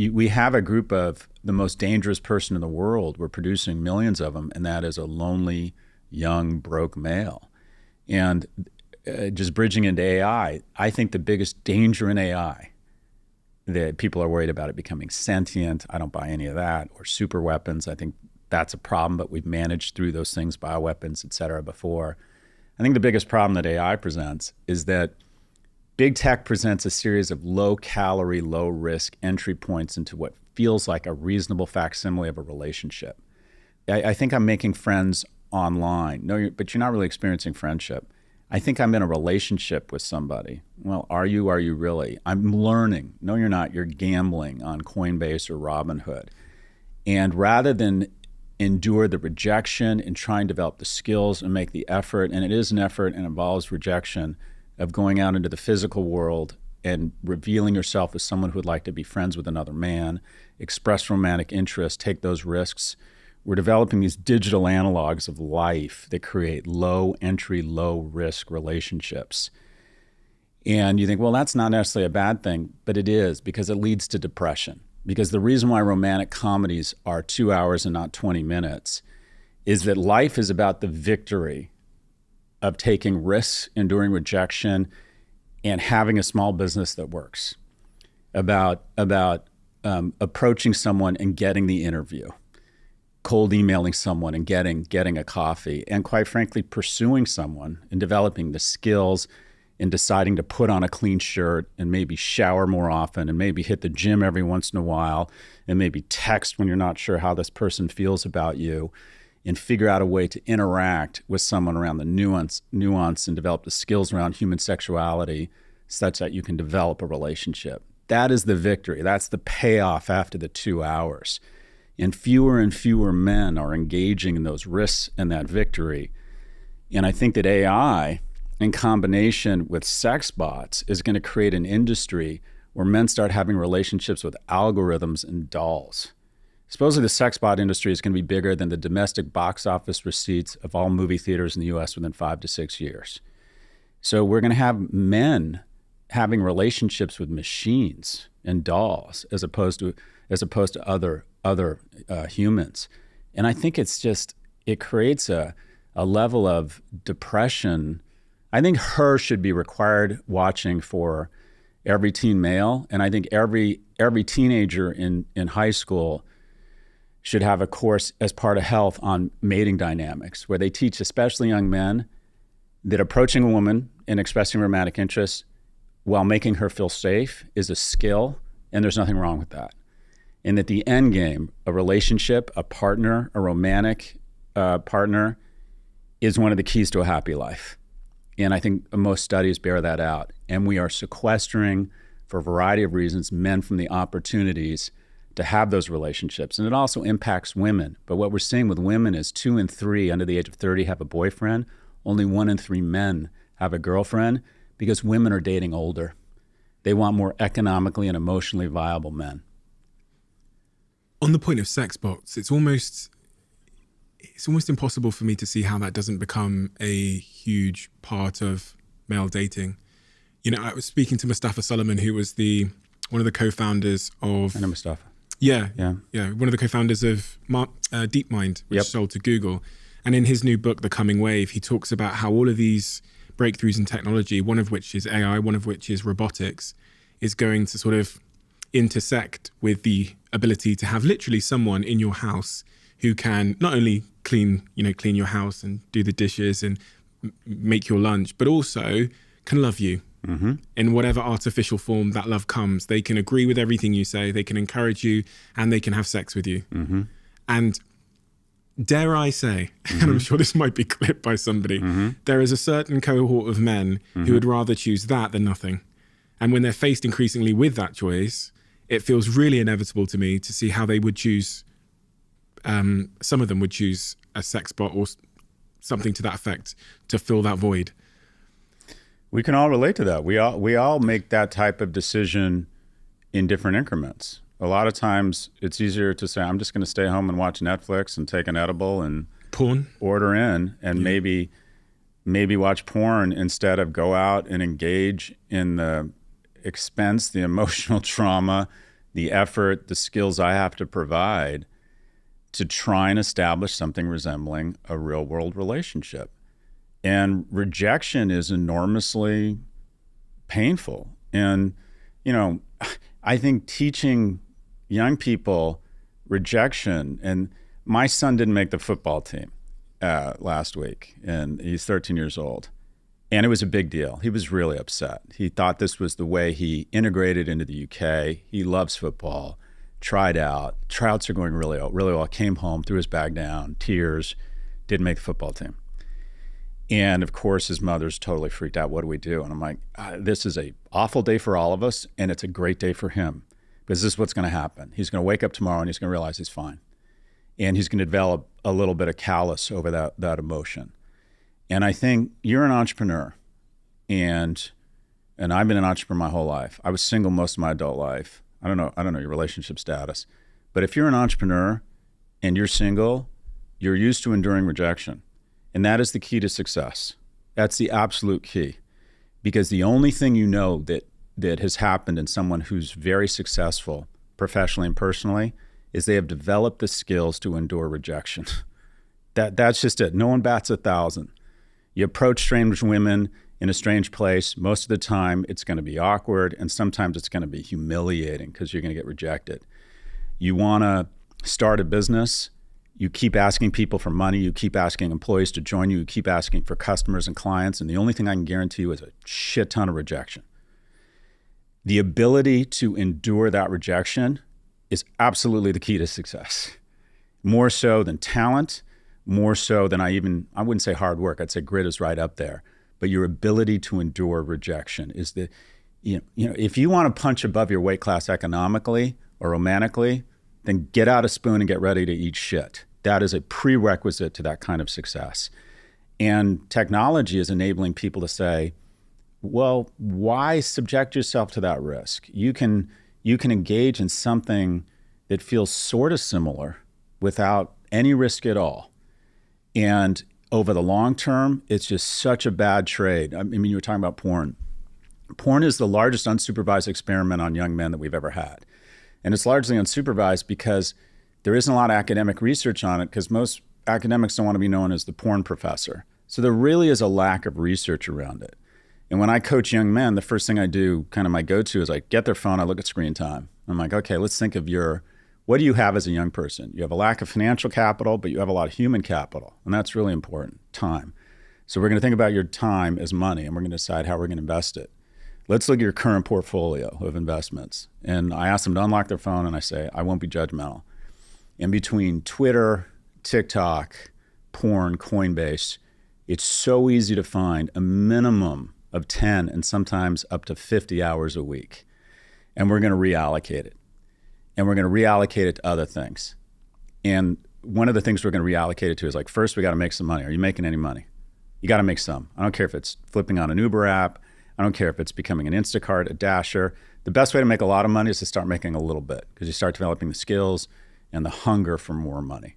we have a group of the most dangerous person in the world. We're producing millions of them, and that is a lonely, young, broke male. And just bridging into AI, I think the biggest danger in AI, that people are worried about it becoming sentient. I don't buy any of that. Or super weapons. I think that's a problem, but we've managed through those things, bioweapons, et cetera, before. I think the biggest problem that AI presents is that big tech presents a series of low-calorie, low-risk entry points into what feels like a reasonable facsimile of a relationship. I think I'm making friends online. No, but you're not really experiencing friendship. I think I'm in a relationship with somebody. Well, are you really? I'm learning. No, you're not. You're gambling on Coinbase or Robinhood. And rather than endure the rejection and try and develop the skills and make the effort, and it is an effort and involves rejection, of going out into the physical world and revealing yourself as someone who would like to be friends with another man, express romantic interest, take those risks. We're developing these digital analogs of life that create low entry, low risk relationships. And you think, well, that's not necessarily a bad thing, but it is, because it leads to depression. Because the reason why romantic comedies are 2 hours and not 20 minutes is that life is about the victory of taking risks, enduring rejection, and having a small business that works. About approaching someone and getting the interview, cold emailing someone and getting a coffee, and quite frankly, pursuing someone and developing the skills and deciding to put on a clean shirt and maybe shower more often and maybe hit the gym every once in a while and maybe text when you're not sure how this person feels about you, and figure out a way to interact with someone around the nuance and develop the skills around human sexuality such that you can develop a relationship. That is the victory. That's the payoff after the 2 hours. And fewer men are engaging in those risks and that victory. And I think that AI, in combination with sex bots, is going to create an industry where men start having relationships with algorithms and dolls. Supposedly the sex bot industry is going to be bigger than the domestic box office receipts of all movie theaters in the US within 5 to 6 years. So we're going to have men having relationships with machines and dolls as opposed to other humans. And I think it creates a level of depression. I think Her should be required watching for every teen male. And I think every teenager in high school should have a course as part of health on mating dynamics, where they teach especially young men that approaching a woman and expressing romantic interest while making her feel safe is a skill, and there's nothing wrong with that. And that the end game, a relationship, a partner, a romantic partner, is one of the keys to a happy life. And I think most studies bear that out. And we are sequestering, for a variety of reasons, men from the opportunities to have those relationships. And it also impacts women. But what we're seeing with women is 2 in 3 under the age of 30 have a boyfriend. Only 1 in 3 men have a girlfriend, because women are dating older. They want more economically and emotionally viable men. On the point of sex bots, it's almost impossible for me to see how that doesn't become a huge part of male dating. You know, I was speaking to Mustafa Suleyman, who was one of the co-founders of... I know Mustafa. Yeah. One of the co-founders of DeepMind, which sold to Google. And in his new book, The Coming Wave, he talks about how all of these breakthroughs in technology, one of which is AI, one of which is robotics, is going to sort of intersect with the ability to have literally someone in your house who can not only clean your house and do the dishes and make your lunch, but also can love you. Mm-hmm. In whatever artificial form that love comes. They can agree with everything you say, they can encourage you, and they can have sex with you. Mm-hmm. And dare I say, and I'm sure this might be clipped by somebody, there is a certain cohort of men who would rather choose that than nothing. And when they're faced increasingly with that choice, it feels really inevitable to me to see how they would choose, some of them would choose a sex bot or something to that effect to fill that void. We can all relate to that. We all make that type of decision in different increments. A lot of times it's easier to say, I'm just going to stay home and watch Netflix and take an edible and porn, order in, and maybe watch porn instead of go out and engage in the expense, the emotional trauma, the effort, the skills I have to provide to try and establish something resembling a real world relationship. And rejection is enormously painful. And, you know, I think teaching young people rejection, and my son didn't make the football team last week, and he's 13 years old. And it was a big deal. He was really upset. He thought this was the way he integrated into the UK. He loves football, tried out. Tryouts are going really well. Came home, threw his bag down, tears, didn't make the football team. And of course, his mother's totally freaked out. What do we do? And I'm like, this is an awful day for all of us, and it's a great day for him, because this is what's going to happen. He's going to wake up tomorrow and he's going to realize he's fine. And he's going to develop a little bit of callous over that emotion. And I think you're an entrepreneur, and I've been an entrepreneur my whole life. I was single most of my adult life. I don't know your relationship status, but if you're an entrepreneur and you're single, you're used to enduring rejection. And that is the key to success. That's the absolute key, because the only thing you know that has happened in someone who's very successful professionally and personally is they have developed the skills to endure rejection. That's just it. No one bats 1,000. You approach strange women in a strange place. Most of the time, it's going to be awkward, and sometimes it's going to be humiliating because you're going to get rejected. You want to start a business. You keep asking people for money. You keep asking employees to join you. You keep asking for customers and clients, and the only thing I can guarantee you is a shit ton of rejection. The ability to endure that rejection is absolutely the key to success. More so than talent, more so than I wouldn't say hard work. I'd say grit is right up there. But your ability to endure rejection is if you want to punch above your weight class economically or romantically, then get out a spoon and get ready to eat shit. That is a prerequisite to that kind of success. And technology is enabling people to say, well, why subject yourself to that risk? You can engage in something that feels sort of similar without any risk at all. And over the long term, it's just such a bad trade. I mean, you were talking about porn. Porn is the largest unsupervised experiment on young men that we've ever had. And it's largely unsupervised because there isn't a lot of academic research on it, because most academics don't want to be known as the porn professor. So there really is a lack of research around it. And when I coach young men, the first thing I do, kind of my go-to, is I get their phone, I look at screen time. I'm like, okay, let's think of what do you have as a young person? You have a lack of financial capital, but you have a lot of human capital. And that's really important, time. So we're going to think about your time as money, and we're going to decide how we're going to invest it. Let's look at your current portfolio of investments. And I ask them to unlock their phone, and I say, I won't be judgmental. In between Twitter, TikTok, porn, Coinbase, it's so easy to find a minimum of 10 and sometimes up to 50 hours a week. And we're going to reallocate it. And we're going to reallocate it to other things. And one of the things we're going to reallocate it to is, like, first we got to make some money. Are you making any money? You got to make some. I don't care if it's flipping on an Uber app. I don't care if it's becoming an Instacart, a Dasher. The best way to make a lot of money is to start making a little bit, because you start developing the skills and the hunger for more money.